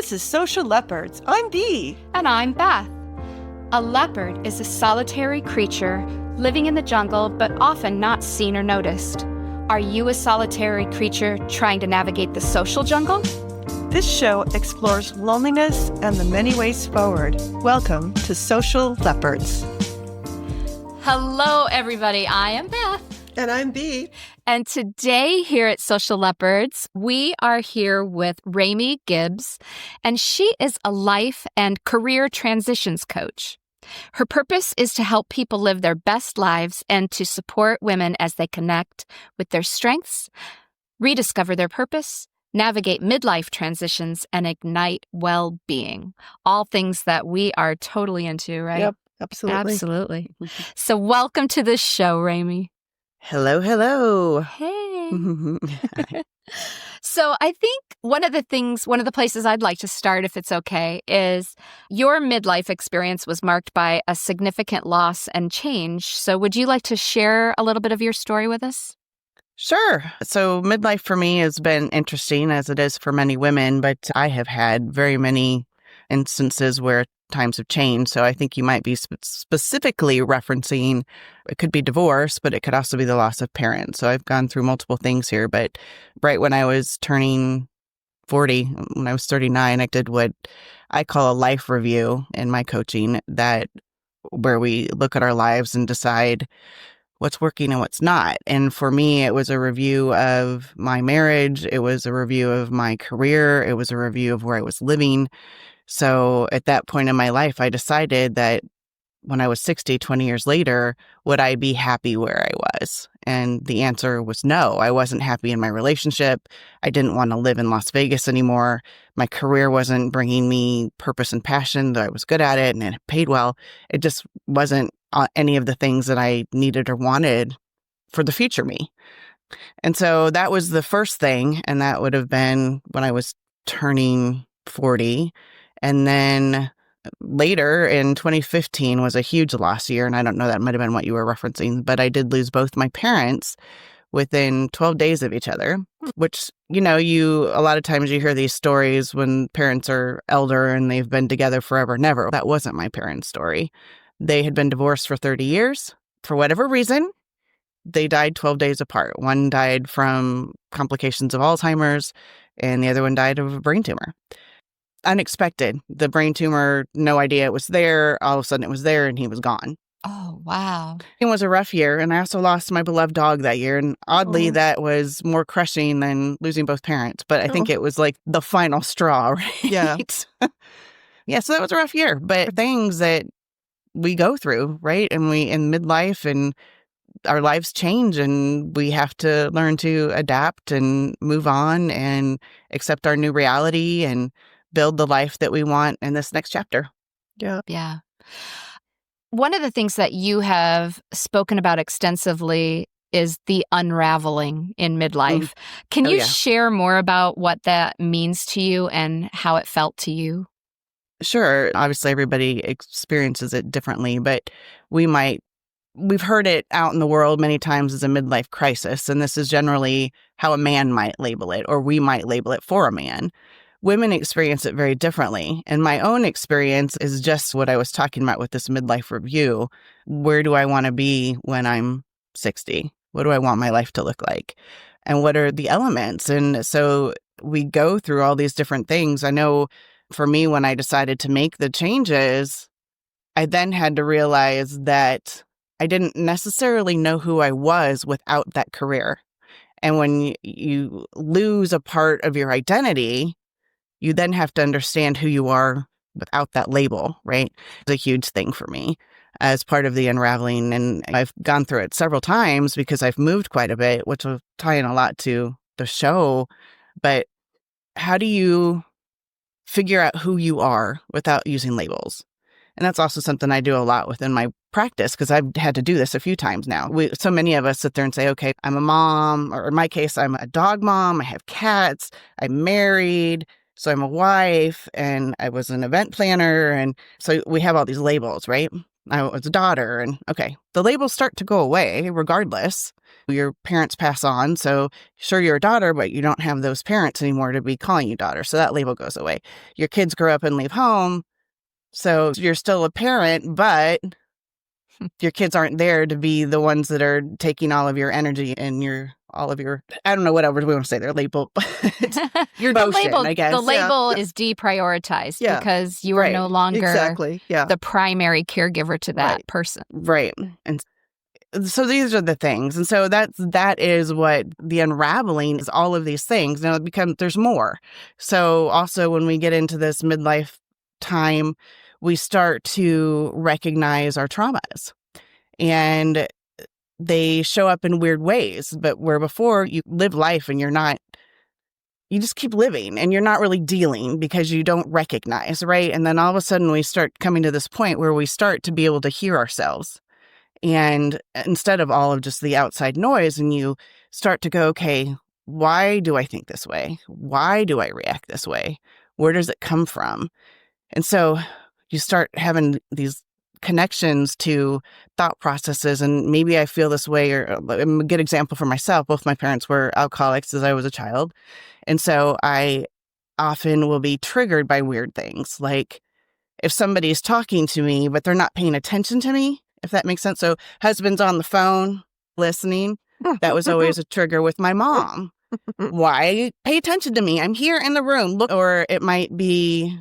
This is Social Leopards. I'm Bea. And I'm Beth. A leopard is a solitary creature living in the jungle, but often not seen or noticed. Are you a solitary creature trying to navigate the social jungle? This show explores loneliness and the many ways forward. Welcome to Social Leopards. Hello, everybody. I am Beth. And I'm Bea. And today here at Social Leopards, we are here with Remi Gibbs, and she is a life and career transitions coach. Her purpose is to help people live their best lives and to support women as they connect with their strengths, rediscover their purpose, navigate midlife transitions, and ignite well-being. All things that we are totally into, right? Yep, absolutely. Absolutely. So welcome to the show, Remi. Hello, hello. Hey. So I think one of the places I'd like to start, if it's okay, is your midlife experience was marked by a significant loss and change. So would you like to share a little bit of your story with us? Sure. So midlife for me has been interesting, as it is for many women, but I have had very many instances where times have changed. So I think you might be specifically referencing, it could be divorce, but it could also be the loss of parents. So I've gone through multiple things here. But right when I was turning 40, when I was 39, I did what I call a life review in my coaching, where we look at our lives and decide what's working and what's not. And for me, it was a review of my marriage. It was a review of my career. It was a review of where I was living. So at that point in my life, I decided that when I was 60, 20 years later, would I be happy where I was? And the answer was no. I wasn't happy in my relationship. I didn't want to live in Las Vegas anymore. My career wasn't bringing me purpose and passion, though I was good at it and it paid well. It just wasn't any of the things that I needed or wanted for the future me. And so that was the first thing. And that would have been when I was turning 40. And then later in 2015 was a huge loss year. And I don't know, that might have been what you were referencing, but I did lose both my parents within 12 days of each other, which, a lot of times you hear these stories when parents are elder and they've been together forever and ever. That wasn't my parents' story. They had been divorced for 30 years. For whatever reason, they died 12 days apart. One died from complications of Alzheimer's and the other one died of a brain tumor. Unexpected. The brain tumor, no idea it was there. All of a sudden it was there and he was gone. Oh, wow. It was a rough year. And I also lost my beloved dog that year. And oddly, that was more crushing than losing both parents. But I think it was like the final straw, right? Yeah. Yeah, so that was a rough year. But things that we go through, right? And we in midlife and our lives change and we have to learn to adapt and move on and accept our new reality and build the life that we want in this next chapter. Yeah. Yeah. One of the things that you have spoken about extensively is the unraveling in midlife. Can you share more about what that means to you and how it felt to you? Sure. Obviously, everybody experiences it differently, but we've heard it out in the world many times as a midlife crisis. And this is generally how a man might label it, or we might label it for a man. Women experience it very differently. And my own experience is just what I was talking about with this midlife review. Where do I want to be when I'm 60? What do I want my life to look like? And what are the elements? And so we go through all these different things. I know for me, when I decided to make the changes, I then had to realize that I didn't necessarily know who I was without that career. And when you lose a part of your identity, you then have to understand who you are without that label, right? It's a huge thing for me as part of the unraveling. And I've gone through it several times because I've moved quite a bit, which will tie in a lot to the show. But how do you figure out who you are without using labels? And that's also something I do a lot within my practice because I've had to do this a few times now. So many of us sit there and say, okay, I'm a mom, or in my case, I'm a dog mom. I have cats. I'm married. So I'm a wife and I was an event planner. And so we have all these labels, right? I was a daughter. And okay, the labels start to go away regardless. Your parents pass on. So sure, you're a daughter, but you don't have those parents anymore to be calling you daughter. So that label goes away. Your kids grow up and leave home. So you're still a parent, but your kids aren't there to be the ones that are taking all of your energy and all of your, I don't know, whatever we want to say, their label, your motion, I guess. The label is deprioritized because you are no longer the primary caregiver to that person. Right. And so these are the things. And so that is what the unraveling is, all of these things. Now there's more. So also when we get into this midlife time, we start to recognize our traumas. And they show up in weird ways, but where before you live life and you just keep living and you're not really dealing because you don't recognize, right? And then all of a sudden we start coming to this point where we start to be able to hear ourselves. And instead of all of just the outside noise, and you start to go, okay, why do I think this way? Why do I react this way? Where does it come from? And so you start having these connections to thought processes. And maybe I feel this way, or a good example for myself. Both my parents were alcoholics as I was a child. And so I often will be triggered by weird things. Like if somebody's talking to me, but they're not paying attention to me, if that makes sense. So husband's on the phone listening. That was always a trigger with my mom. Why? Pay attention to me. I'm here in the room. Look, or it might be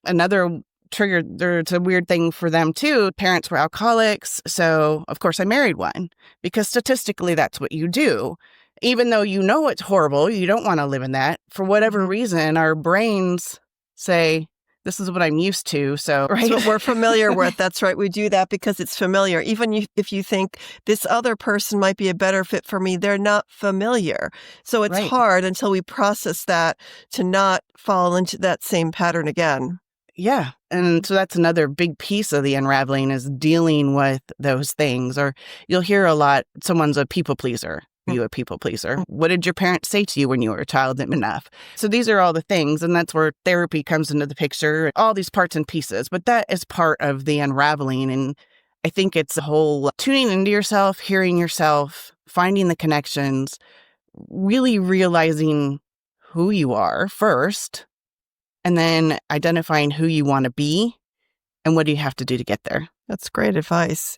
another trigger. It's a weird thing for them too. Parents were alcoholics. So of course I married one because statistically that's what you do. Even though you know it's horrible, you don't want to live in that. For whatever reason, our brains say, this is what I'm used to. So, right. It's what we're familiar with. That's right. We do that because it's familiar. Even if you think this other person might be a better fit for me, they're not familiar. So it's hard until we process that to not fall into that same pattern again. Yeah. And so that's another big piece of the unraveling is dealing with those things. Or you'll hear a lot, someone's a people pleaser. You a people pleaser. What did your parents say to you when you were a child? Enough. So these are all the things. And that's where therapy comes into the picture, all these parts and pieces. But that is part of the unraveling. And I think it's a whole tuning into yourself, hearing yourself, finding the connections, really realizing who you are first, and then identifying who you want to be and what do you have to do to get there. That's great advice.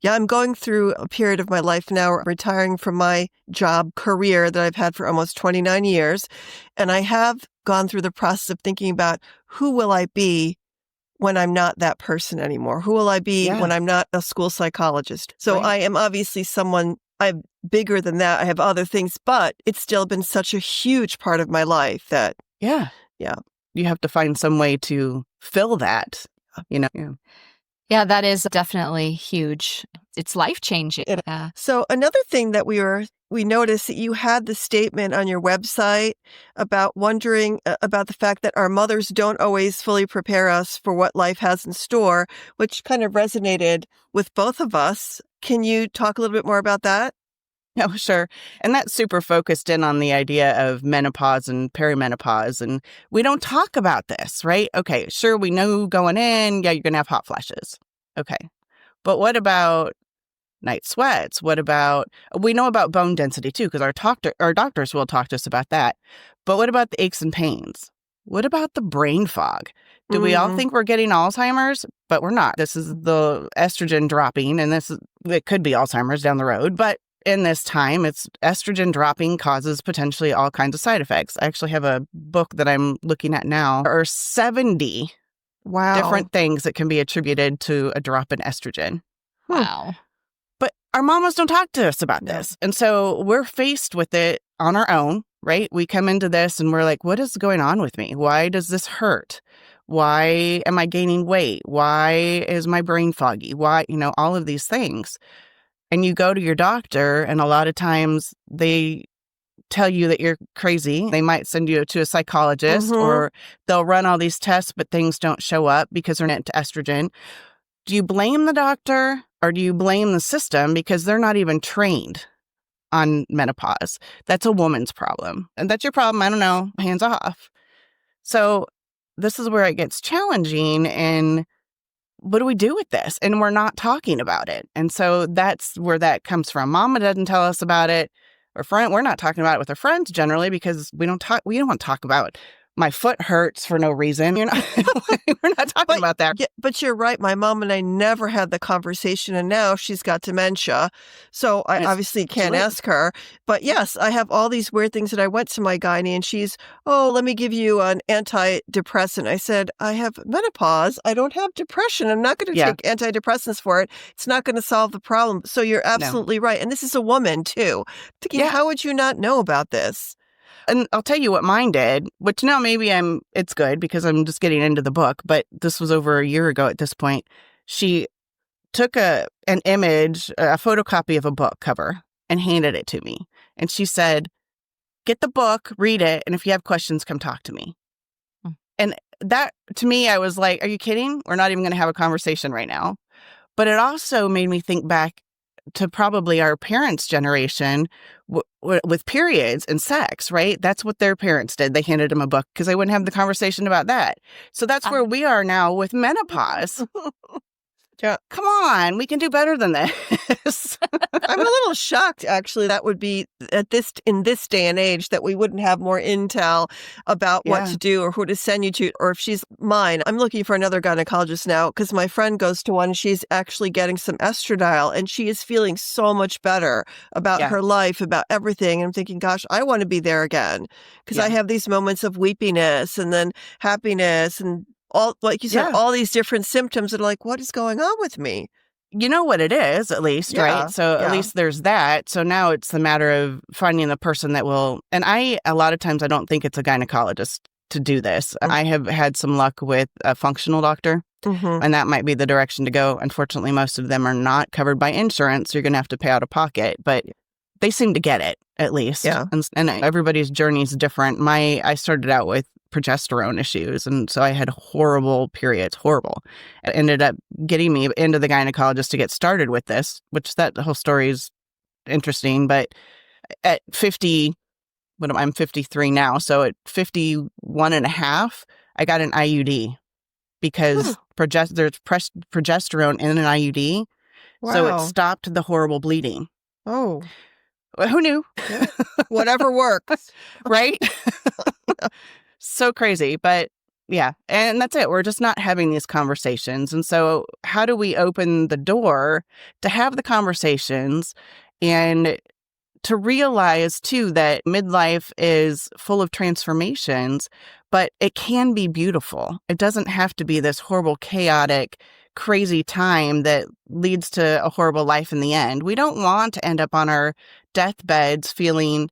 Yeah, I'm going through a period of my life now, retiring from my job career that I've had for almost 29 years. And I have gone through the process of thinking about who will I be when I'm not that person anymore? Who will I be when I'm not a school psychologist? So I am obviously someone, I'm bigger than that. I have other things, but it's still been such a huge part of my life that, you have to find some way to fill that, Yeah, that is definitely huge. It's life-changing. So another thing that we noticed that you had the statement on your website about wondering about the fact that our mothers don't always fully prepare us for what life has in store, which kind of resonated with both of us. Can you talk a little bit more about that? Oh, sure. And that's super focused in on the idea of menopause and perimenopause. And we don't talk about this, right? Okay, sure, we know going in, you're going to have hot flashes. Okay. But what about night sweats? We know about bone density too, because our doctors will talk to us about that. But what about the aches and pains? What about the brain fog? Do we all think we're getting Alzheimer's? But we're not. This is the estrogen dropping, and it could be Alzheimer's down the road. But in this time, it's estrogen dropping causes potentially all kinds of side effects. I actually have a book that I'm looking at now. There are 70 different things that can be attributed to a drop in estrogen. Wow. But our mamas don't talk to us about this. And so we're faced with it on our own, right? We come into this and we're like, what is going on with me? Why does this hurt? Why am I gaining weight? Why is my brain foggy? Why, all of these things. And you go to your doctor, and a lot of times they tell you that you're crazy. They might send you to a psychologist, or they'll run all these tests, but things don't show up because they're not to estrogen. Do you blame the doctor or do you blame the system because they're not even trained on menopause? That's a woman's problem. And that's your problem. I don't know. Hands off. So this is where it gets challenging. And what do we do with this? And we're not talking about it. And so that's where that comes from. Mama doesn't tell us about it. We're not talking about it with our friends generally because we don't want to talk about my foot hurts for no reason. We're not talking about that. Yeah, but you're right. My mom and I never had the conversation, and now she's got dementia. So I obviously can't ask her. But yes, I have all these weird things that I went to my gynae and she's, let me give you an antidepressant. I said, I have menopause. I don't have depression. I'm not going to take antidepressants for it. It's not going to solve the problem. So you're absolutely right. And this is a woman too. Thinking, how would you not know about this? And I'll tell you what mine did, which now maybe it's good because I'm just getting into the book, but this was over a year ago at this point. She took an image, a photocopy of a book cover and handed it to me. And she said, get the book, read it, and if you have questions, come talk to me. And that, to me, I was like, are you kidding? We're not even going to have a conversation right now. But it also made me think back to probably our parents' generation with periods and sex, right? That's what their parents did. They handed them a book because they wouldn't have the conversation about that. So that's where we are now with menopause. Yeah. Come on, we can do better than this. I'm a little shocked, actually. That would be in this day and age that we wouldn't have more intel about what to do or who to send you to, or if she's mine. I'm looking for another gynecologist now because my friend goes to one and she's actually getting some estradiol and she is feeling so much better about her life, about everything. And I'm thinking, gosh, I want to be there again because I have these moments of weepiness and then happiness and all, like you said, all these different symptoms that are like, what is going on with me? You know what it is, at least, right? So at least there's that. So now it's a matter of finding the person that will, and a lot of times I don't think it's a gynecologist to do this. I have had some luck with a functional doctor, and that might be the direction to go. Unfortunately, most of them are not covered by insurance. So you're going to have to pay out of pocket, but they seem to get it, at least. Yeah. And everybody's journey is different. I started out with progesterone issues. And so I had horrible periods, horrible. It ended up getting me into the gynecologist to get started with this, which that whole story is interesting. But at 50, I'm 53 now. So at 51 and a half, I got an IUD because there's progesterone in an IUD. Wow. So it stopped the horrible bleeding. Oh. Who knew? Yeah. Whatever works. Right? So crazy. But yeah, and that's it. We're just not having these conversations. And so how do we open the door to have the conversations and to realize, too, that midlife is full of transformations, but it can be beautiful. It doesn't have to be this horrible, chaotic, crazy time that leads to a horrible life in the end. We don't want to end up on our deathbeds feeling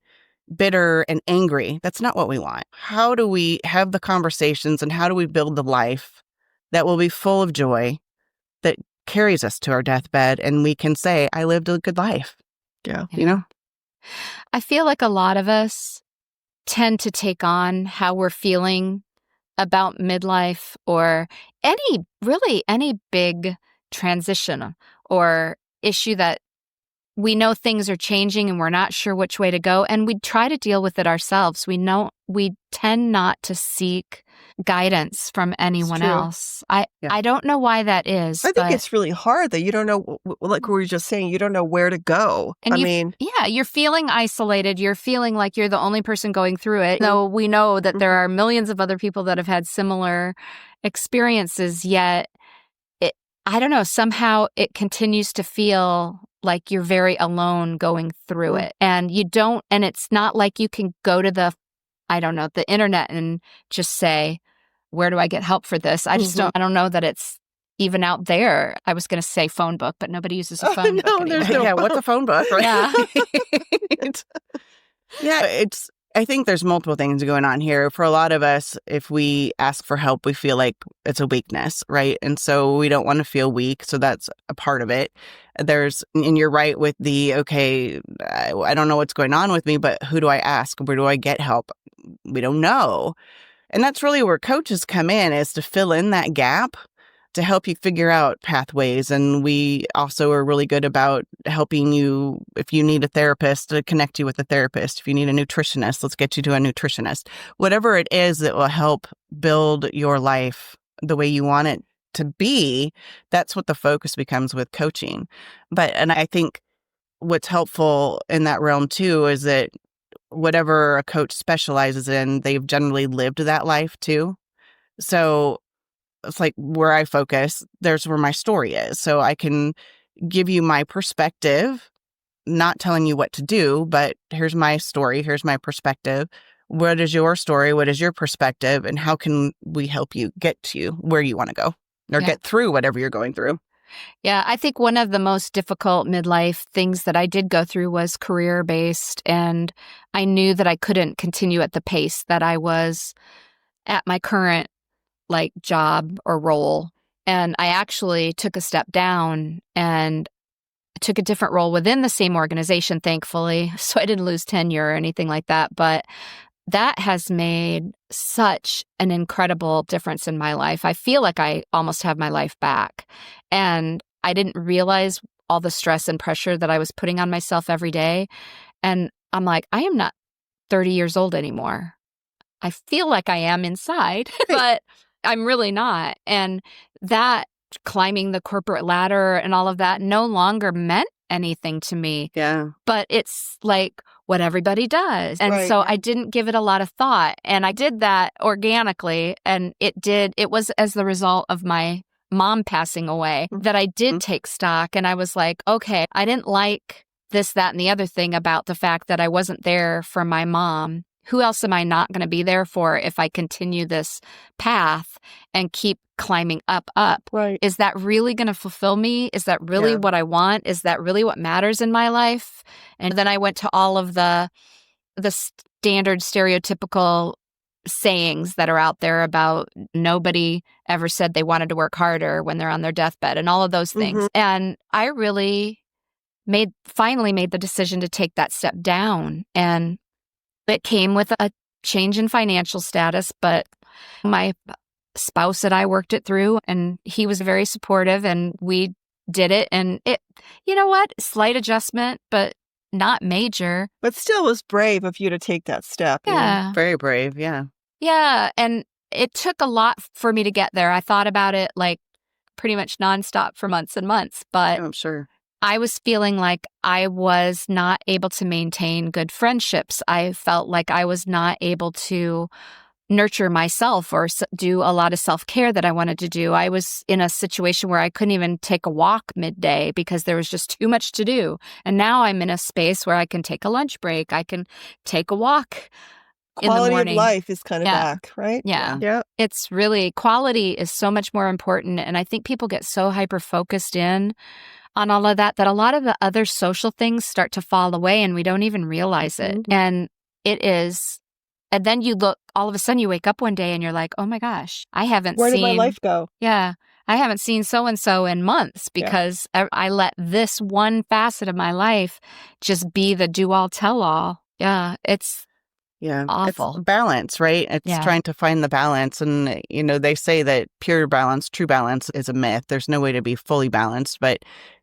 bitter and angry. That's not what we want. How do we have the conversations and how do we build the life that will be full of joy that carries us to our deathbed and we can say, I lived a good life? Yeah. You know? I feel like a lot of us tend to take on how we're feeling about midlife or any big transition or issue that we know things are changing and we're not sure which way to go. And we try to deal with it ourselves. We tend not to seek guidance from anyone else. I don't know why that is. I think it's really hard that you don't know, like we were just saying, you don't know where to go. And you're feeling isolated. You're feeling like you're the only person going through it. Though we know that there are millions of other people that have had similar experiences, yet I don't know, somehow it continues to feel like you're very alone going through it. And it's not like you can go to the internet and just say, where do I get help for this? I don't know that it's even out there. I was going to say phone book, but nobody uses a phone book anymore. What's a phone book? Right? Yeah. I think there's multiple things going on here. For a lot of us, if we ask for help, we feel like it's a weakness, right? And so we don't want to feel weak. So that's a part of it. And you're right with I don't know what's going on with me, but who do I ask? Where do I get help? We don't know. And that's really where coaches come in, is to fill in that gap, to help you figure out pathways. And we also are really good about helping you, if you need a therapist, to connect you with a therapist. If you need a nutritionist, let's get you to a nutritionist. Whatever it is that will help build your life the way you want it to be, that's what the focus becomes with coaching. And I think what's helpful in that realm too is that whatever a coach specializes in, they've generally lived that life too. So it's like where I focus, there's where my story is. So I can give you my perspective, not telling you what to do, but here's my story, here's my perspective. What is your story? What is your perspective? And how can we help you get to where you want to go or get through whatever you're going through? Yeah, I think one of the most difficult midlife things that I did go through was career-based, and I knew that I couldn't continue at the pace that I was at my current job or role. And I actually took a step down and took a different role within the same organization, thankfully. So I didn't lose tenure or anything like that. But that has made such an incredible difference in my life. I feel like I almost have my life back. And I didn't realize all the stress and pressure that I was putting on myself every day. And I'm like, I am not 30 years old anymore. I feel like I am inside, but I'm really not. And that climbing the corporate ladder and all of that no longer meant anything to me. Yeah. But it's like what everybody does. And so I didn't give it a lot of thought. And I did that organically. And it was as the result of my mom passing away that I did take stock. And I was like, okay, I didn't like this, that, and the other thing about the fact that I wasn't there for my mom. Who else am I not going to be there for if I continue this path and keep climbing up? Right. Is that really going to fulfill me? Is that really what I want? Is that really what matters in my life? And then I went to all of the standard stereotypical sayings that are out there about nobody ever said they wanted to work harder when they're on their deathbed and all of those things. And I really finally made the decision to take that step down. And it came with a change in financial status, but my spouse and I worked it through, and he was very supportive, and we did it. And it, you know what? Slight adjustment, but not major. But still was brave of you to take that step. Yeah. Very brave. Yeah. Yeah. And it took a lot for me to get there. I thought about it pretty much nonstop for months and months, but I'm sure. I was feeling like I was not able to maintain good friendships. I felt like I was not able to nurture myself or do a lot of self-care that I wanted to do. I was in a situation where I couldn't even take a walk midday because there was just too much to do. And now I'm in a space where I can take a lunch break. I can take a walk in the morning. Quality of life is kind of back, right? Yeah. Yeah. It's really, quality is so much more important. And I think people get so hyper-focused in on all of that a lot of the other social things start to fall away and we don't even realize it. And it is, and then you look, all of a sudden you wake up one day and you're like, oh my gosh, Where did my life go? Yeah. I haven't seen so-and-so in months because I let this one facet of my life just be the do-all, tell-all. Yeah. It's awful. It's balance, right? It's trying to find the balance. And, they say that pure balance, true balance is a myth. There's no way to be fully balanced, but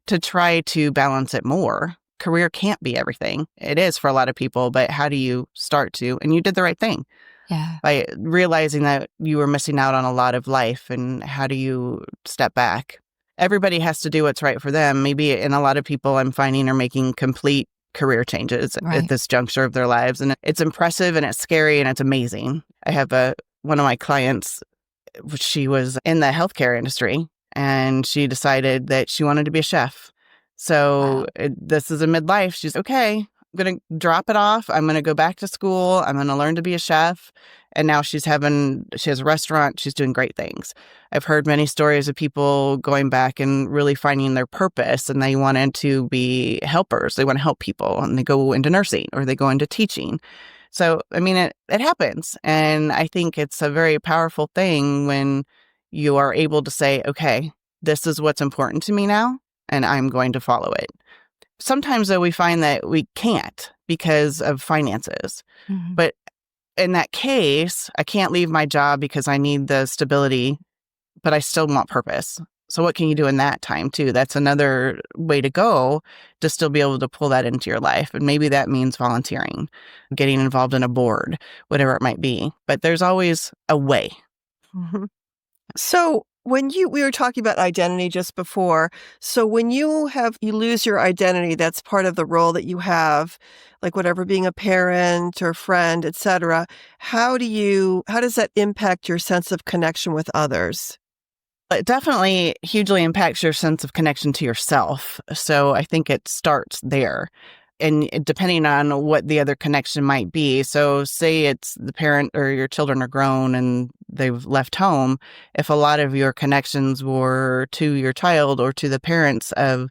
to try to balance it more. Career can't be everything. It is for a lot of people, but how do you start to? And you did the right thing. Yeah. By realizing that you were missing out on a lot of life, and how do you step back? Everybody has to do what's right for them. Maybe, and a lot of people I'm finding are making complete career changes at this juncture of their lives. And it's impressive and it's scary and it's amazing. I have one of my clients, she was in the healthcare industry and she decided that she wanted to be a chef. So this is a midlife. She's okay. I'm going to drop it off. I'm going to go back to school. I'm going to learn to be a chef. And now she has a restaurant. She's doing great things. I've heard many stories of people going back and really finding their purpose, and they wanted to be helpers. They want to help people, and they go into nursing or they go into teaching. So, I mean, it happens. And I think it's a very powerful thing when you are able to say, okay, this is what's important to me now, and I'm going to follow it. Sometimes, though, we find that we can't because of finances. Mm-hmm. But in that case, I can't leave my job because I need the stability, but I still want purpose. So what can you do in that time, too? That's another way to go to still be able to pull that into your life. And maybe that means volunteering, getting involved in a board, whatever it might be. But there's always a way. Mm-hmm. So We were talking about identity just before. So when you lose your identity, that's part of the role that you have, like whatever, being a parent or friend, etc. How does that impact your sense of connection with others? It definitely hugely impacts your sense of connection to yourself. So I think it starts there. And depending on what the other connection might be. So say it's the parent or your children are grown and they've left home. If a lot of your connections were to your child or to the parents of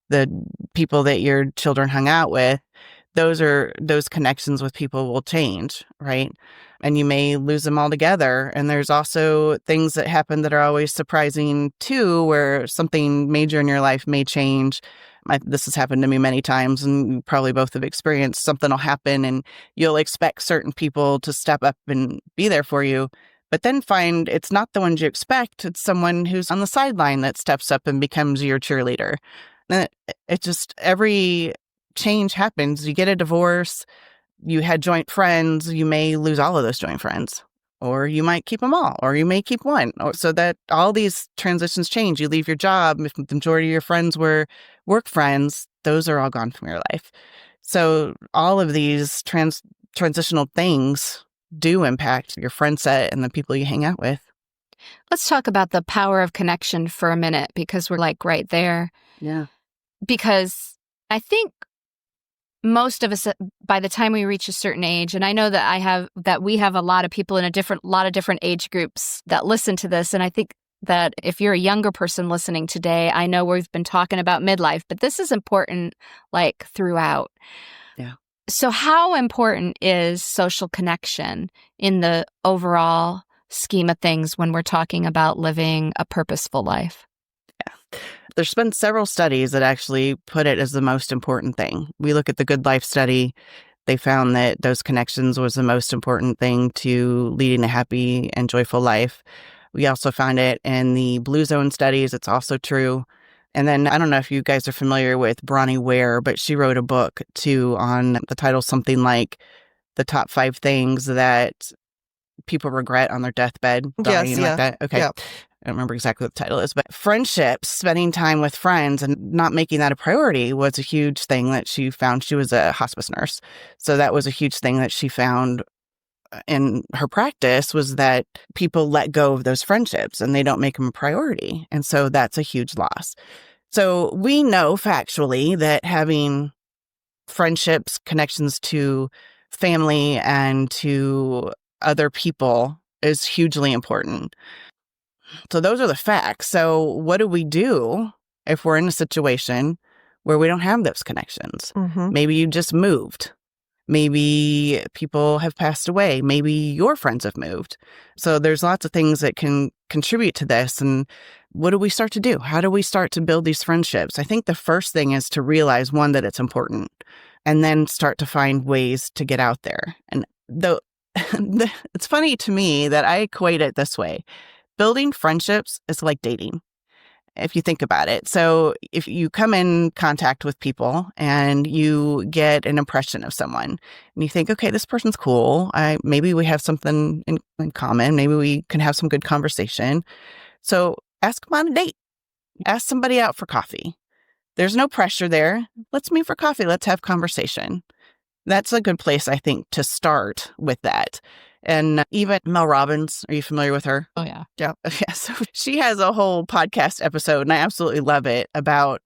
the people that your children hung out with, those connections with people will change, right? And you may lose them altogether. And there's also things that happen that are always surprising too, where something major in your life may change. This has happened to me many times, and you probably both have experienced. Something will happen and you'll expect certain people to step up and be there for you, but then find it's not the ones you expect. It's someone who's on the sideline that steps up and becomes your cheerleader. And it just, every change happens. You get a divorce, you had joint friends, you may lose all of those joint friends, or you might keep them all, or you may keep one. So that all these transitions change. You leave your job. If the majority of your friends were work friends, those are all gone from your life. So all of these transitional things do impact your friend set and the people you hang out with. Let's talk about the power of connection for a minute, because we're like right there. Yeah. Because I think most of us, by the time we reach a certain age, and I know that we have a lot of people in a lot of different age groups that listen to this. And I think that if you're a younger person listening today, I know we've been talking about midlife, but this is important like throughout. Yeah. So how important is social connection in the overall scheme of things when we're talking about living a purposeful life? There's been several studies that actually put it as the most important thing. We look at the Good Life study. They found that those connections was the most important thing to leading a happy and joyful life. We also found it in the Blue Zone studies. It's also true. And then I don't know if you guys are familiar with Bronnie Ware, but she wrote a book too on the title something like The Top 5 Things That People Regret on Their Deathbed. Yes, yeah. Like that. Okay. Yeah. I don't remember exactly what the title is, but friendships, spending time with friends and not making that a priority was a huge thing that she found. She was a hospice nurse. So that was a huge thing that she found in her practice, was that people let go of those friendships and they don't make them a priority. And so that's a huge loss. So we know factually that having friendships, connections to family and to other people is hugely important. So those are the facts. So what do we do if we're in a situation where we don't have those connections? Mm-hmm. Maybe you just moved. Maybe people have passed away. Maybe your friends have moved. So there's lots of things that can contribute to this. And what do we start to do? How do we start to build these friendships? I think the first thing is to realize, one, that it's important, and then start to find ways to get out there. And though it's funny to me that I equate it this way. Building friendships is like dating, if you think about it. So if you come in contact with people and you get an impression of someone and you think, okay, this person's cool. Maybe we have something in common. Maybe we can have some good conversation. So ask them on a date. Ask somebody out for coffee. There's no pressure there. Let's meet for coffee. Let's have conversation. That's a good place, I think, to start with that. And even Mel Robbins, are you familiar with her? Oh, yeah. Yeah. So she has a whole podcast episode, and I absolutely love it, about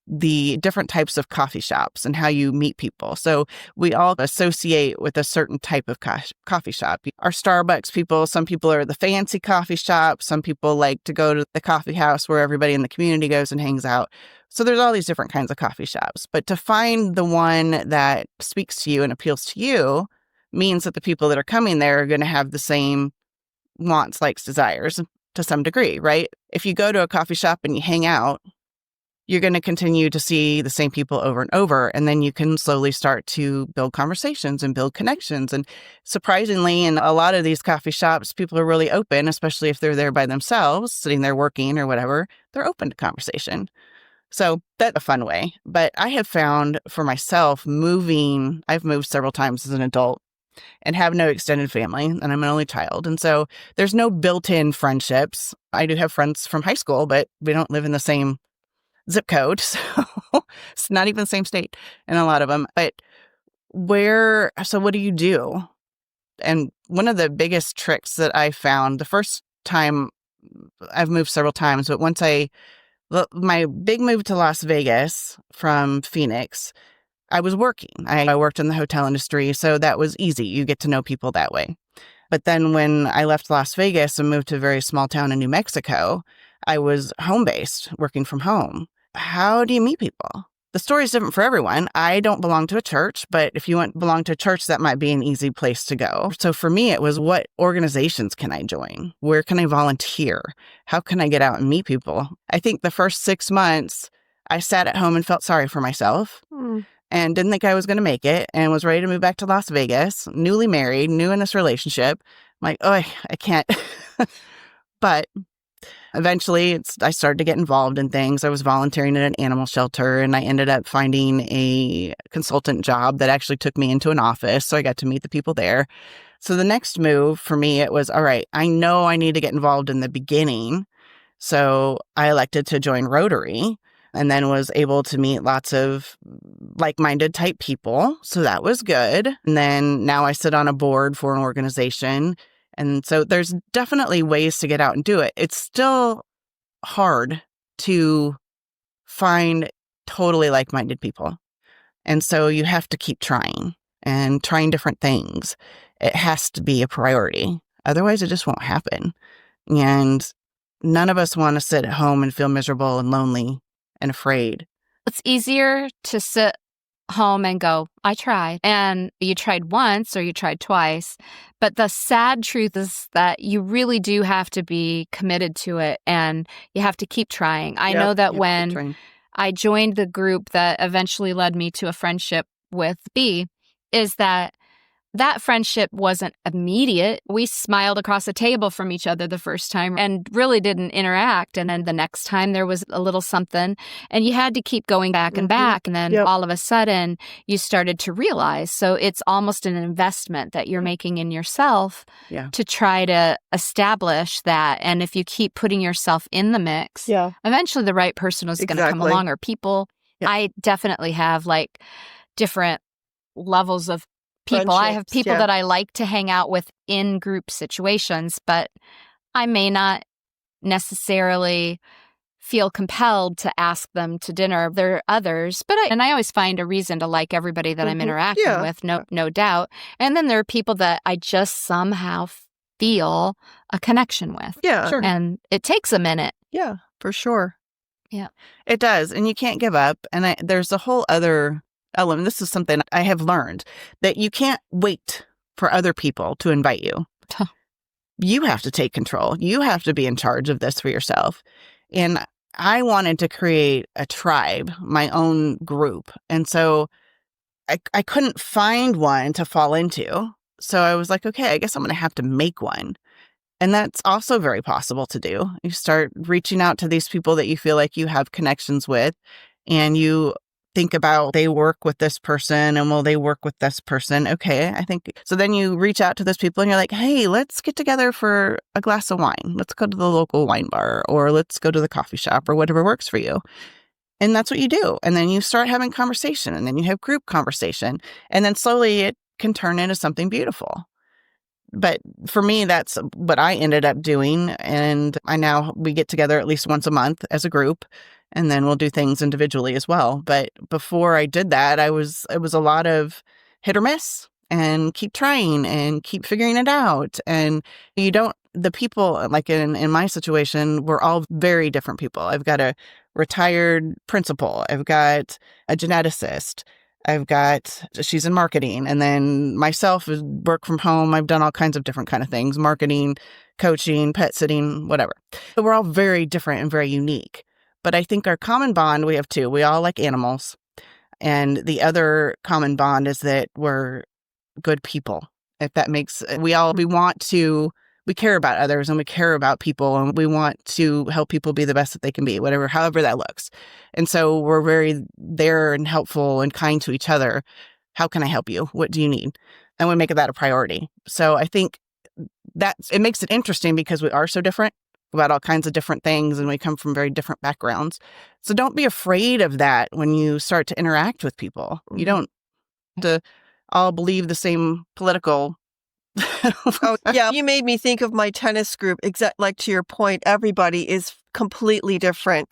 the different types of coffee shops and how you meet people. So we all associate with a certain type of coffee shop. Our Starbucks people, some people are the fancy coffee shop. Some people like to go to the coffee house where everybody in the community goes and hangs out. So there's all these different kinds of coffee shops. But to find the one that speaks to you and appeals to you means that the people that are coming there are going to have the same wants, likes, desires to some degree, right? If you go to a coffee shop and you hang out, you're going to continue to see the same people over and over. And then you can slowly start to build conversations and build connections. And surprisingly, in a lot of these coffee shops, people are really open, especially if they're there by themselves, sitting there working or whatever. They're open to conversation. So that's a fun way. But I have found for myself I've moved several times as an adult. and have no extended family, and I'm an only child. And so there's no built-in friendships. I do have friends from high school, but we don't live in the same zip code. So it's not even the same state in a lot of them. But so what do you do? And one of the biggest tricks that I found, the first time, I've moved several times, but my big move to Las Vegas from Phoenix, I was working. I worked in the hotel industry, so that was easy. You get to know people that way. But then when I left Las Vegas and moved to a very small town in New Mexico, I was home-based, working from home. How do you meet people? The story is different for everyone. I don't belong to a church, but if you belong to a church, that might be an easy place to go. So for me, it was, what organizations can I join? Where can I volunteer? How can I get out and meet people? I think the first 6 months, I sat at home and felt sorry for myself and didn't think I was going to make it, and was ready to move back to Las Vegas, newly married, new in this relationship. I'm like, oh, I can't. But eventually, I started to get involved in things. I was volunteering at an animal shelter, and I ended up finding a consultant job that actually took me into an office. So I got to meet the people there. So the next move for me, it was, all right, I know I need to get involved in the beginning. So I elected to join Rotary, and then was able to meet lots of like-minded type people. So that was good. And then now I sit on a board for an organization. And so there's definitely ways to get out and do it. It's still hard to find totally like-minded people. And so you have to keep trying and trying different things. It has to be a priority. Otherwise, it just won't happen. And none of us want to sit at home and feel miserable and lonely and afraid. It's easier to sit home and go, I tried. And you tried once or you tried twice. But the sad truth is that you really do have to be committed to it, and you have to keep trying. I know that when I joined the group that eventually led me to a friendship with Bea, is that friendship wasn't immediate. We smiled across a table from each other the first time and really didn't interact. And then the next time there was a little something, and you had to keep going back and back. And then all of a sudden you started to realize. So it's almost an investment that you're making in yourself to try to establish that. And if you keep putting yourself in the mix, eventually the right person is going to come along, or people. I definitely have like different levels of people. I have people that I like to hang out with in group situations, but I may not necessarily feel compelled to ask them to dinner. There are others, but I always find a reason to like everybody that I'm interacting with, no doubt. And then there are people that I just somehow feel a connection with. Yeah. Sure. And it takes a minute. Yeah, for sure. Yeah. It does. And you can't give up. And there's a whole other element. This is something I have learned, that you can't wait for other people to invite you. You have to take control. You have to be in charge of this for yourself. And I wanted to create a tribe, my own group. And so I couldn't find one to fall into. So I was like, okay, I guess I'm going to have to make one. And that's also very possible to do. You start reaching out to these people that you feel like you have connections with, and you think about, they work with this person, and will they work with this person? Okay, I think so. Then you reach out to those people and you're like, hey, let's get together for a glass of wine. Let's go to the local wine bar, or let's go to the coffee shop, or whatever works for you. And that's what you do. And then you start having conversation, and then you have group conversation, and then slowly it can turn into something beautiful. But for me, that's what I ended up doing. And we get together at least once a month as a group, and then we'll do things individually as well. But before I did that, it was a lot of hit or miss, and keep trying and keep figuring it out. And the people, like in my situation, we're all very different people. I've got a retired principal. I've got a geneticist. She's in marketing. And then myself is work from home. I've done all kinds of different kind of things, marketing, coaching, pet sitting, whatever. So we're all very different and very unique. But I think our common bond, we have two. We all like animals. And the other common bond is that we're good people. If that makes, we care about others, and we care about people, and we want to help people be the best that they can be, however that looks. And so we're very there and helpful and kind to each other. How can I help you? What do you need? and we make that a priority. So I think that it makes it interesting because we are so different about all kinds of different things, and we come from very different backgrounds. So don't be afraid of that when you start to interact with people. You don't have to all believe the same political. Oh, yeah. You made me think of my tennis group. Like to your point, everybody is completely different,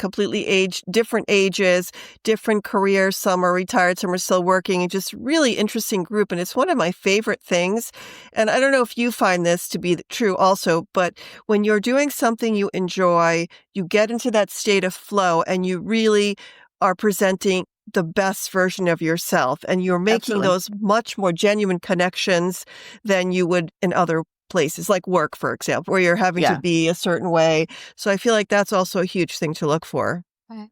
different ages, different careers. Some are retired, some are still working. It's just really interesting group. And it's one of my favorite things. And I don't know if you find this to be true also, but when you're doing something you enjoy, you get into that state of flow and you really are presenting the best version of yourself. And you're making Absolutely. those much more genuine connections than you would in other places, like work, for example, where you're having to be a certain way. So I feel like that's also a huge thing to look for.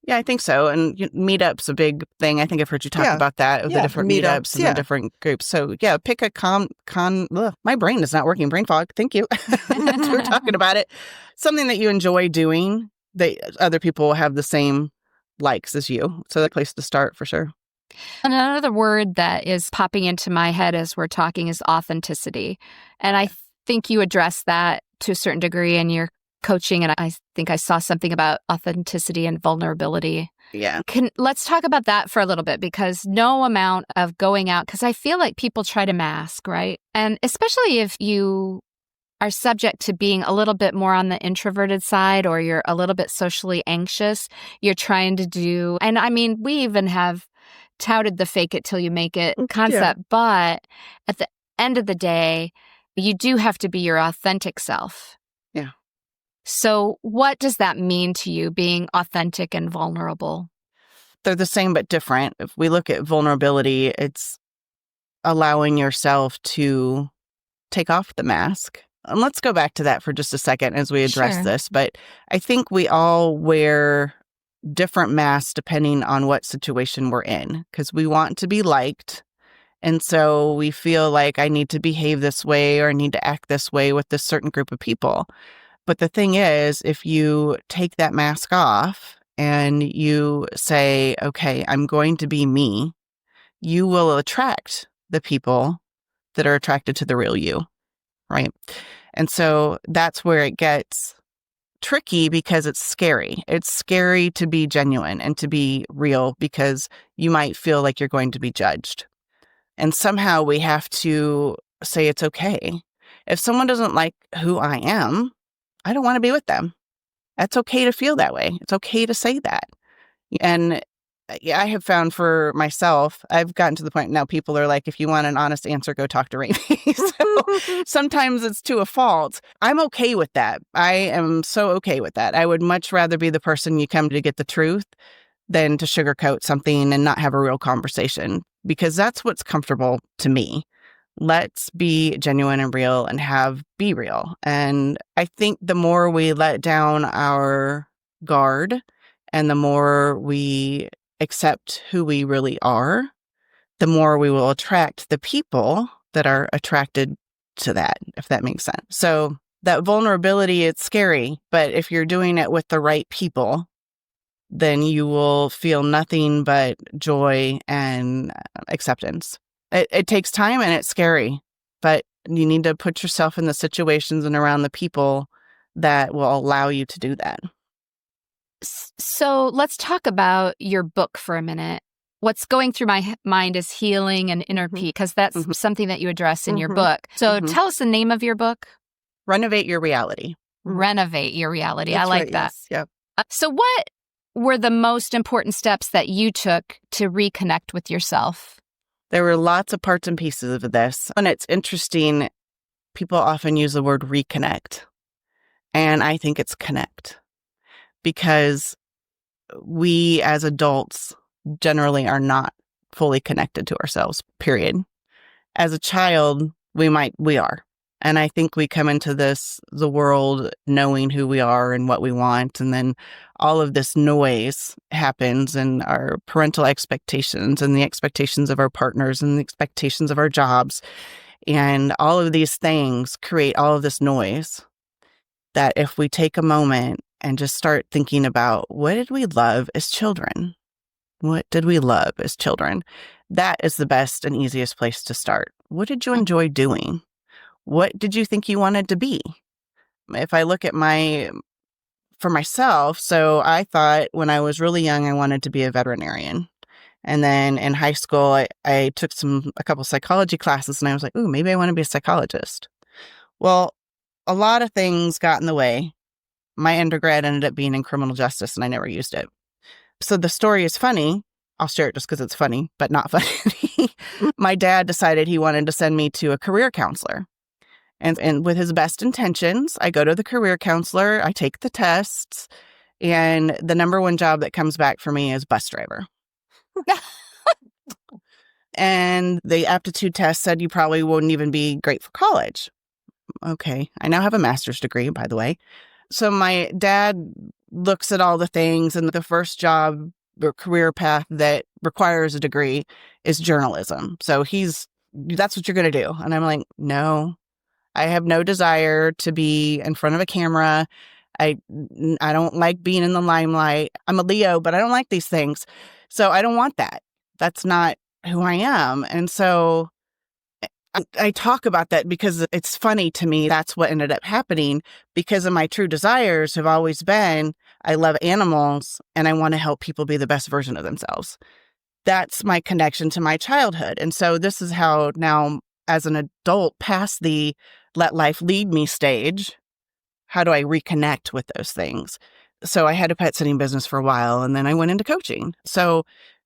Yeah, I think so. And meetup's a big thing. I think I've heard you talk about that, the different meetups and the different groups. So yeah, pick a my brain is not working. Brain fog. Thank you. We're talking about it. Something that you enjoy doing that other people have the same likes as you. So that place to start for sure. Another word that is popping into my head as we're talking is authenticity. And I think you address that to a certain degree in your coaching. And I think I saw something about authenticity and vulnerability. Yeah. Let's talk about that for a little bit, because no amount of going out, because I feel like people try to mask, right? And especially if you are subject to being a little bit more on the introverted side, or you're a little bit socially anxious, you're trying to do, and I mean, we even have touted the fake it till you make it concept, but at the end of the day, you do have to be your authentic self. Yeah. So what does that mean to you, being authentic and vulnerable? They're the same but different. If we look at vulnerability, it's allowing yourself to take off the mask. And let's go back to that for just a second as we address this. But I think we all wear different masks depending on what situation we're in, because we want to be liked. And so we feel like I need to behave this way or I need to act this way with this certain group of people. But the thing is, if you take that mask off and you say, okay, I'm going to be me, you will attract the people that are attracted to the real you, right? And so that's where it gets tricky, because it's scary. It's scary to be genuine and to be real, because you might feel like you're going to be judged. And somehow we have to say it's okay. If someone doesn't like who I am, I don't want to be with them. That's okay to feel that way. It's okay to say that. And I have found for myself, I've gotten to the point now people are like, if you want an honest answer, go talk to Remi. So sometimes it's to a fault. I'm okay with that. I am so okay with that. I would much rather be the person you come to get the truth than to sugarcoat something and not have a real conversation, because that's what's comfortable to me. Let's be genuine and real and be real. And I think the more we let down our guard and the more we accept who we really are, the more we will attract the people that are attracted to that, if that makes sense. So that vulnerability, it's scary, but if you're doing it with the right people, then you will feel nothing but joy and acceptance. It takes time and it's scary, but you need to put yourself in the situations and around the people that will allow you to do that. So let's talk about your book for a minute. What's going through my mind is healing and inner peace, because that's something that you address in your book. So tell us the name of your book. Renovate Your Reality. Renovate Your Reality. That's I like right, that. Yes. Yep. So what were the most important steps that you took to reconnect with yourself? There were lots of parts and pieces of this. And it's interesting, people often use the word reconnect. And I think it's connect. Because we as adults generally are not fully connected to ourselves, period. As a child, we are. And I think we come into the world knowing who we are and what we want. And then all of this noise happens, and our parental expectations and the expectations of our partners and the expectations of our jobs. And all of these things create all of this noise that if we take a moment and just start thinking about, what did we love as children? What did we love as children? That is the best and easiest place to start. What did you enjoy doing? What did you think you wanted to be? If I look at for myself, so I thought when I was really young, I wanted to be a veterinarian. And then in high school, I took a couple psychology classes and I was like, ooh, maybe I want to be a psychologist. Well, a lot of things got in the way. My undergrad ended up being in criminal justice and I never used it. So the story is funny. I'll share it just because it's funny, but not funny. My dad decided he wanted to send me to a career counselor. And with his best intentions, I go to the career counselor, I take the tests, and the number one job that comes back for me is bus driver. And the aptitude test said you probably wouldn't even be great for college. Okay. I now have a master's degree, by the way. So my dad looks at all the things, and the first job or career path that requires a degree is journalism. So that's what you're going to do. And I'm like, no, I have no desire to be in front of a camera. I don't like being in the limelight. I'm a Leo, but I don't like these things. So I don't want that. That's not who I am. And so I talk about that because it's funny to me. That's what ended up happening because of my true desires have always been, I love animals and I want to help people be the best version of themselves. That's my connection to my childhood. And so this is how now as an adult past the let life lead me stage, how do I reconnect with those things? So I had a pet sitting business for a while and then I went into coaching. So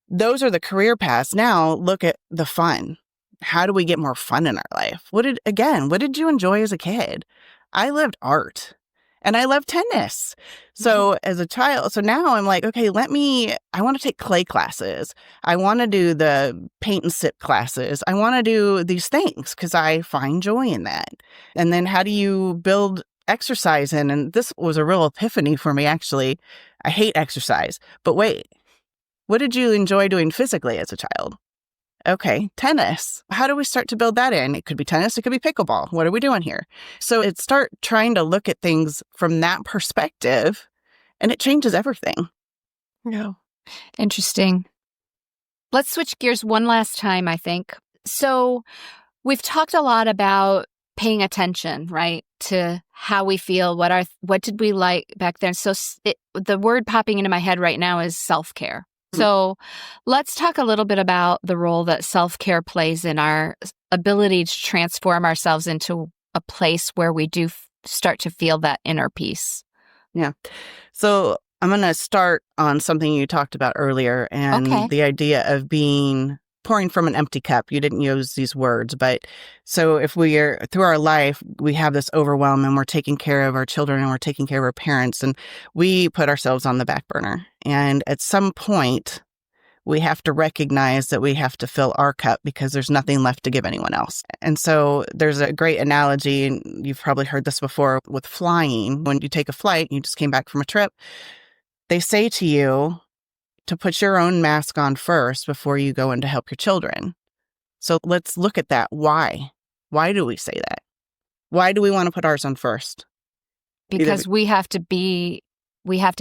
those are the career paths. Now look at the fun. How do we get more fun in our life? What did you enjoy as a kid? I loved art and I loved tennis. So as a child, so now I'm like, okay, I want to take clay classes. I want to do the paint and sip classes. I want to do these things because I find joy in that. And then how do you build exercise in? And this was a real epiphany for me, actually. I hate exercise, but wait, what did you enjoy doing physically as a child? Okay, tennis. How do we start to build that in? It could be tennis. It could be pickleball. What are we doing here? So start trying to look at things from that perspective, and it changes everything. Yeah. Interesting. Let's switch gears one last time, I think. So we've talked a lot about paying attention, right, to how we feel, what did we like back then. So the word popping into my head right now is self-care. So let's talk a little bit about the role that self-care plays in our ability to transform ourselves into a place where we do start to feel that inner peace. Yeah. So I'm going to start on something you talked about earlier and the idea of pouring from an empty cup. You didn't use these words, but so if we are through our life, we have this overwhelm and we're taking care of our children and we're taking care of our parents and we put ourselves on the back burner. And at some point, we have to recognize that we have to fill our cup because there's nothing left to give anyone else. And so there's a great analogy, and you've probably heard this before with flying. When you take a flight, you just came back from a trip, they say to you, to put your own mask on first before you go in to help your children. So let's look at that. Why? Why do we say that? Why do we want to put ours on first? Because we have to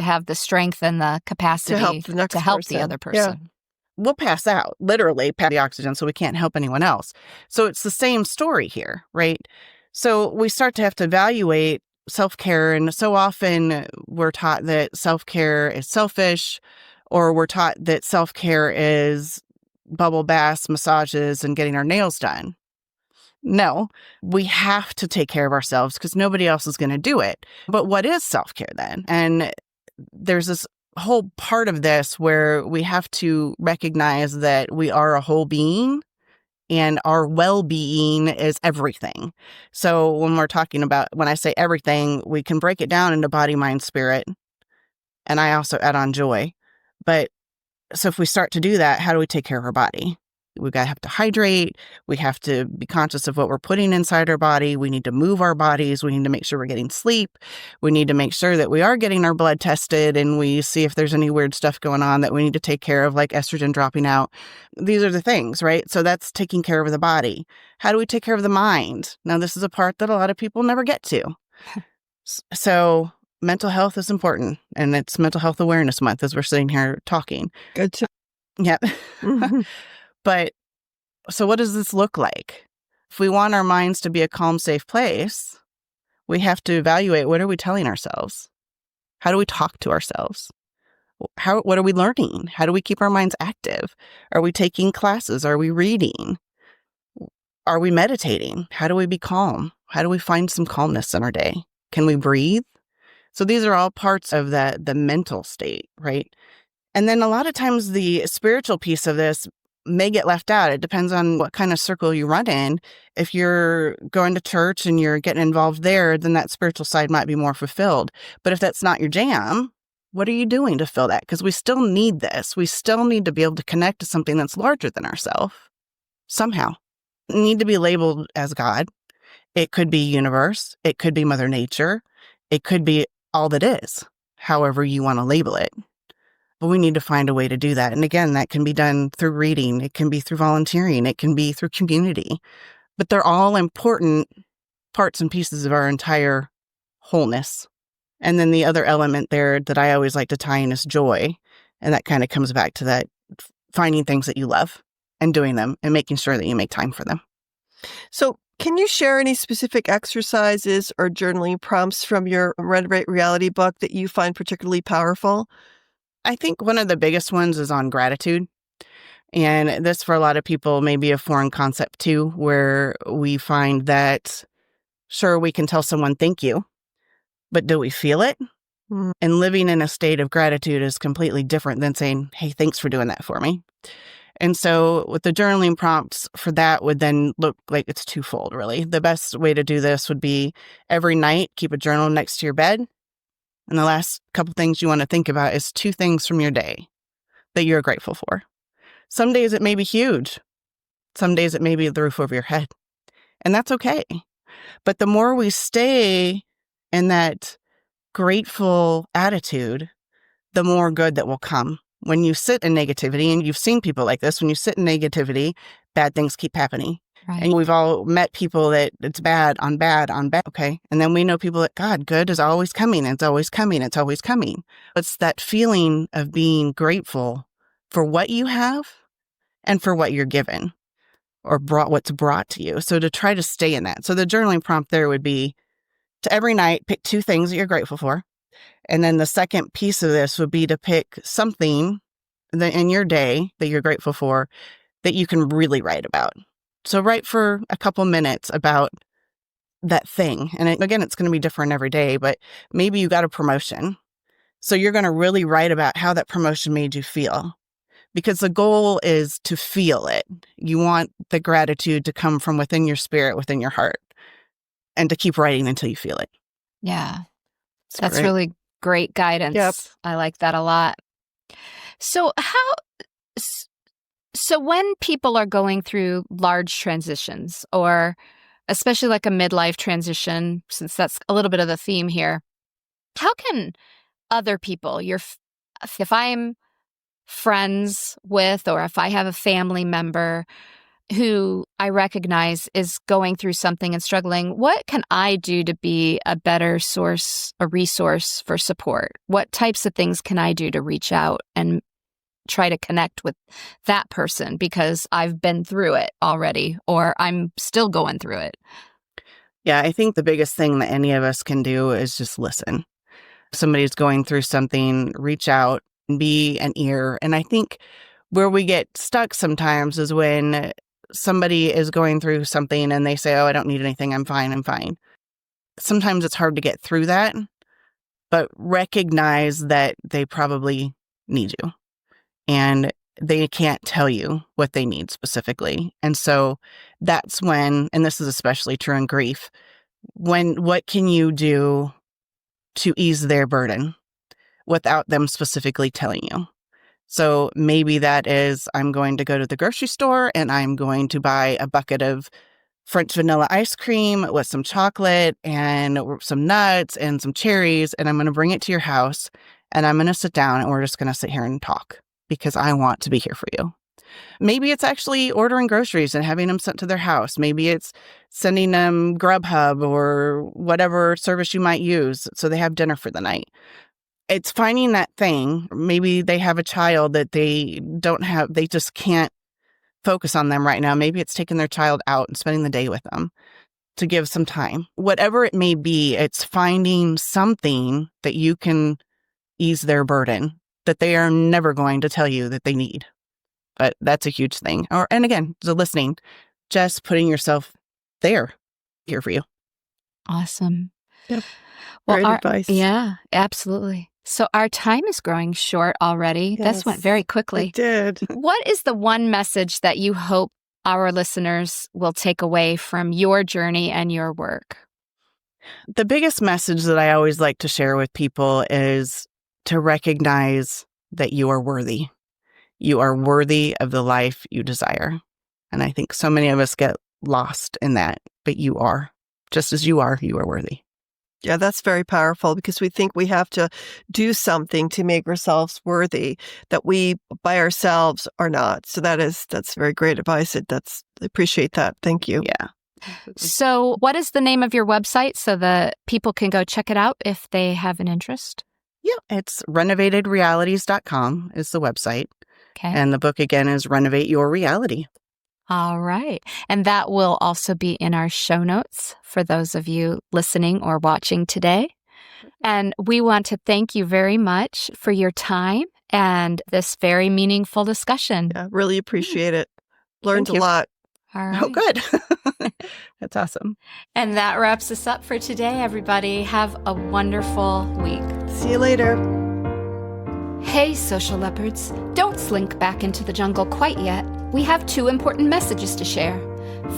have the strength and the capacity to help the other person. Yeah. We'll pass out, literally pass the oxygen, so we can't help anyone else. So it's the same story here, right? So we start to have to evaluate self-care, and so often we're taught that self-care is selfish, or we're taught that self-care is bubble baths, massages, and getting our nails done. No, we have to take care of ourselves because nobody else is going to do it. But what is self-care then? And there's this whole part of this where we have to recognize that we are a whole being and our well-being is everything. So when I say everything, we can break it down into body, mind, spirit. And I also add on joy. But so if we start to do that, how do we take care of our body? We have to hydrate. We have to be conscious of what we're putting inside our body. We need to move our bodies. We need to make sure we're getting sleep. We need to make sure that we are getting our blood tested and we see if there's any weird stuff going on that we need to take care of, like estrogen dropping out. These are the things, right? So that's taking care of the body. How do we take care of the mind? Now, this is a part that a lot of people never get to. So mental health is important, and it's Mental Health Awareness Month as we're sitting here talking. Good to Yeah. Mhm. But so what does this look like? If we want our minds to be a calm, safe place, we have to evaluate, what are we telling ourselves? How do we talk to ourselves? What are we learning? How do we keep our minds active? Are we taking classes? Are we reading? Are we meditating? How do we be calm? How do we find some calmness in our day? Can we breathe? So these are all parts of the mental state, right? And then a lot of times the spiritual piece of this may get left out. It depends on what kind of circle you run in. If you're going to church and you're getting involved there, then that spiritual side might be more fulfilled. But if that's not your jam, what are you doing to fill that? Because we still need this. We still need to be able to connect to something that's larger than ourselves somehow. We need to be labeled as God. It could be universe. It could be Mother Nature. It could be all that is, however you want to label it. But we need to find a way to do that. And again, that can be done through reading. It can be through volunteering. It can be through community. But they're all important parts and pieces of our entire wholeness. And then the other element there that I always like to tie in is joy. And that kind of comes back to that finding things that you love and doing them and making sure that you make time for them. So, can you share any specific exercises or journaling prompts from your Renovate Reality book that you find particularly powerful? I think one of the biggest ones is on gratitude. And this, for a lot of people, may be a foreign concept too, where we find that, sure, we can tell someone thank you, but do we feel it? Mm. And living in a state of gratitude is completely different than saying, hey, thanks for doing that for me. And so with the journaling prompts for that would then look like it's twofold, really. The best way to do this would be every night, keep a journal next to your bed. And the last couple things you want to think about is 2 things from your day that you're grateful for. Some days it may be huge. Some days it may be the roof over your head. And that's okay. But the more we stay in that grateful attitude, the more good that will come. When you sit in negativity, and you've seen people like this, when you sit in negativity, bad things keep happening. Right. And we've all met people that it's bad on bad on bad. Okay. And then we know people that, God, good is always coming. It's always coming. It's always coming. It's that feeling of being grateful for what you have and for what you're given or what's brought to you. So to try to stay in that. So the journaling prompt there would be to every night pick 2 things that you're grateful for. And then the second piece of this would be to pick something in your day that you're grateful for that you can really write about. So write for a couple minutes about that thing. And again, it's going to be different every day, but maybe you got a promotion. So you're going to really write about how that promotion made you feel. Because the goal is to feel it. You want the gratitude to come from within your spirit, within your heart, and to keep writing until you feel it. Yeah. It's That's great. really great guidance. Yep. I like that a lot. So so when people are going through large transitions, or especially like a midlife transition, since that's a little bit of the theme here, how can other people, if I'm friends with, or if I have a family member who I recognize is going through something and struggling, what can I do to be a better source, a resource for support? What types of things can I do to reach out and try to connect with that person because I've been through it already, or I'm still going through it? Yeah, I think the biggest thing that any of us can do is just listen. If somebody's going through something, reach out and be an ear. And I think where we get stuck sometimes is when somebody is going through something and they say, oh, I don't need anything. I'm fine. I'm fine. Sometimes it's hard to get through that, but recognize that they probably need you and they can't tell you what they need specifically. And so that's when, and this is especially true in grief, what can you do to ease their burden without them specifically telling you? So maybe that is, I'm going to go to the grocery store and I'm going to buy a bucket of French vanilla ice cream with some chocolate and some nuts and some cherries, and I'm going to bring it to your house and I'm going to sit down and we're just going to sit here and talk because I want to be here for you. Maybe it's actually ordering groceries and having them sent to their house. Maybe it's sending them Grubhub or whatever service you might use so they have dinner for the night. it's finding that thing. Maybe they have a child that they just can't focus on them right now. Maybe it's taking their child out and spending the day with them to give some time. Whatever it may be, it's finding something that you can ease their burden that they are never going to tell you that they need. But that's a huge thing. And again, the listening, just putting yourself there, here for you. Awesome. Yep. Well, Great advice. Yeah, absolutely. So our time is growing short already. Yes, This went very quickly. It did. What is the one message that you hope our listeners will take away from your journey and your work? The biggest message that I always like to share with people is to recognize that you are worthy. You are worthy of the life you desire. And I think so many of us get lost in that, but you are. Just as you are worthy. Yeah, that's very powerful because we think we have to do something to make ourselves worthy that we by ourselves are not. So that's very great advice. I appreciate that. Thank you. Yeah. So what is the name of your website so that people can go check it out if they have an interest? Yeah, it's renovatedrealities.com is the website. Okay. And the book again is Renovate Your Reality. All right. And that will also be in our show notes for those of you listening or watching today. And we want to thank you very much for your time and this very meaningful discussion. Yeah, really appreciate it. Learned Thank a you. lot. All right. Oh, good. That's awesome. And that wraps us up for today, everybody. Have a wonderful week. See you later. Hey, Social Leopards. Don't slink back into the jungle quite yet. We have 2 important messages to share.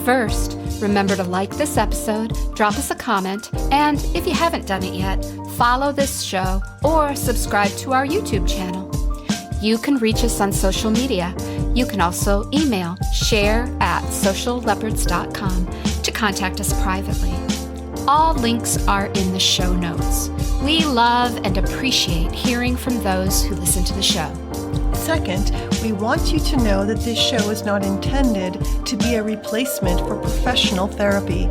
First, remember to like this episode, drop us a comment, and if you haven't done it yet, follow this show or subscribe to our YouTube channel. You can reach us on social media. You can also email share@socialleopards.com to contact us privately. All links are in the show notes. We love and appreciate hearing from those who listen to the show. Second, we want you to know that this show is not intended to be a replacement for professional therapy.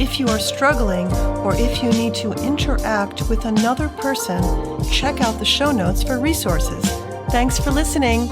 If you are struggling or if you need to interact with another person, check out the show notes for resources. Thanks for listening.